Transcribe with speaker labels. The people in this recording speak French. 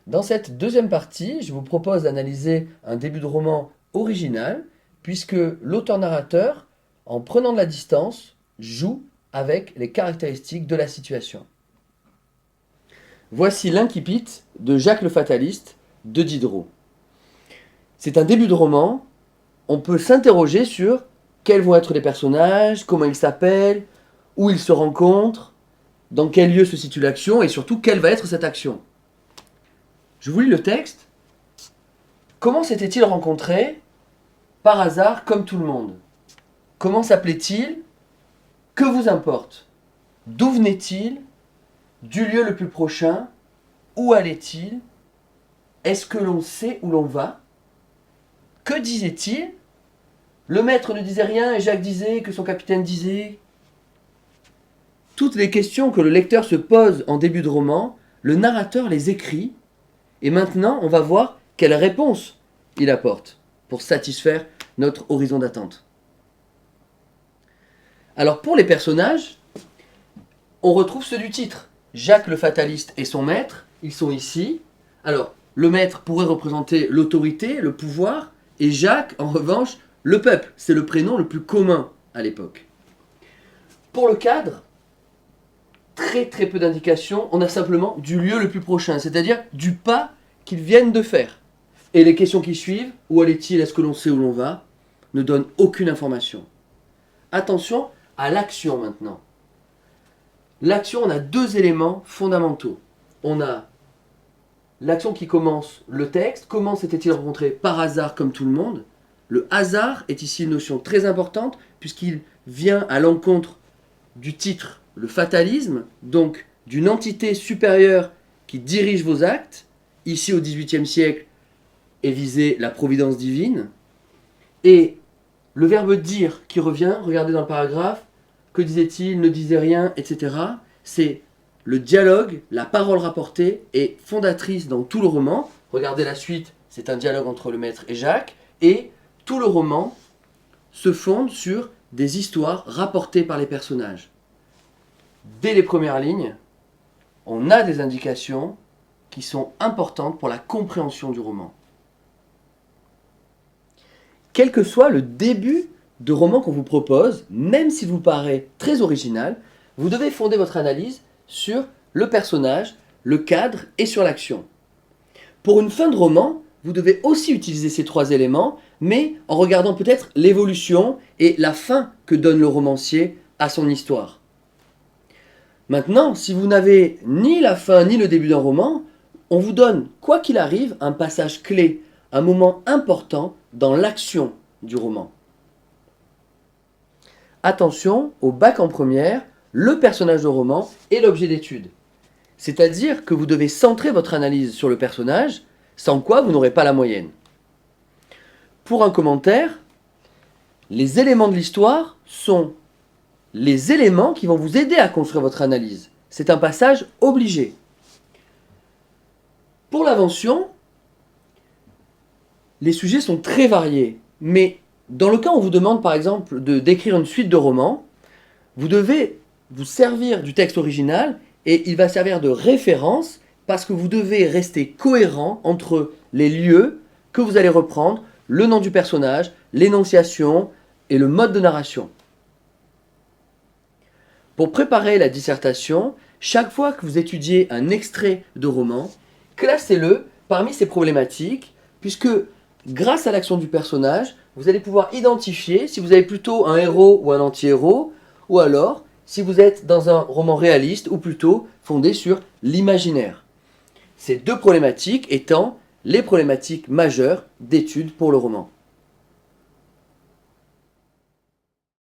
Speaker 1: Dans cette deuxième partie, je vous propose d'analyser un début de roman original, puisque l'auteur-narrateur, en prenant de la distance, joue avec les caractéristiques de la situation. Voici l'incipit de Jacques le Fataliste de Diderot. C'est un début de roman, on peut s'interroger sur quels vont être les personnages, comment ils s'appellent, où ils se rencontrent, dans quel lieu se situe l'action et surtout quelle va être cette action. Je vous lis le texte. Comment s'étaient-ils rencontrés? Par hasard, comme tout le monde. Comment s'appelait-il? Que vous importe? D'où venait-il? Du lieu le plus prochain? Où allait-il? Est-ce que l'on sait où l'on va? Que disait-il? Le maître ne disait rien et Jacques disait que son capitaine disait. Toutes les questions que le lecteur se pose en début de roman, le narrateur les écrit. Et maintenant, on va voir quelle réponse il apporte pour satisfaire notre horizon d'attente. Alors pour les personnages, on retrouve ceux du titre. Jacques le Fataliste et son maître, ils sont ici. Alors, le maître pourrait représenter l'autorité, le pouvoir, et Jacques, en revanche, le peuple. C'est le prénom le plus commun à l'époque. Pour le cadre, très peu d'indications, on a simplement du lieu le plus prochain, c'est-à-dire du pas qu'ils viennent de faire. Et les questions qui suivent, où allait-il, est-ce que l'on sait où l'on va, ne donnent aucune information. Attention à l'action maintenant. L'action, on a deux éléments fondamentaux. On a l'action qui commence le texte, comment s'était-il rencontré par hasard comme tout le monde. Le hasard est ici une notion très importante puisqu'il vient à l'encontre du titre, le fatalisme, donc d'une entité supérieure qui dirige vos actes. Ici au XVIIIe siècle est visée la providence divine. Et le verbe dire qui revient, regardez dans le paragraphe, que disait-il, ne disait rien, etc. C'est le dialogue, la parole rapportée est fondatrice dans tout le roman. Regardez la suite, c'est un dialogue entre le maître et Jacques. Et tout le roman se fonde sur des histoires rapportées par les personnages. Dès les premières lignes, on a des indications qui sont importantes pour la compréhension du roman. Quel que soit le début de roman qu'on vous propose, même s'il vous paraît très original, vous devez fonder votre analyse sur le personnage, le cadre et sur l'action. Pour une fin de roman, vous devez aussi utiliser ces trois éléments, mais en regardant peut-être l'évolution et la fin que donne le romancier à son histoire. Maintenant, si vous n'avez ni la fin ni le début d'un roman, on vous donne, quoi qu'il arrive, un passage clé, un moment important dans l'action du roman. Attention, au bac en première, le personnage de roman est l'objet d'étude. C'est-à-dire que vous devez centrer votre analyse sur le personnage, sans quoi vous n'aurez pas la moyenne. Pour un commentaire, les éléments de l'histoire sont les éléments qui vont vous aider à construire votre analyse. C'est un passage obligé. Pour l'invention, les sujets sont très variés, mais dans le cas où on vous demande par exemple d'écrire une suite de romans, vous devez vous servir du texte original et il va servir de référence parce que vous devez rester cohérent entre les lieux que vous allez reprendre, le nom du personnage, l'énonciation et le mode de narration. Pour préparer la dissertation, chaque fois que vous étudiez un extrait de roman, classez-le parmi ces problématiques, puisque grâce à l'action du personnage, vous allez pouvoir identifier si vous avez plutôt un héros ou un anti-héros, ou alors si vous êtes dans un roman réaliste ou plutôt fondé sur l'imaginaire. Ces deux problématiques étant les problématiques majeures d'étude pour le roman.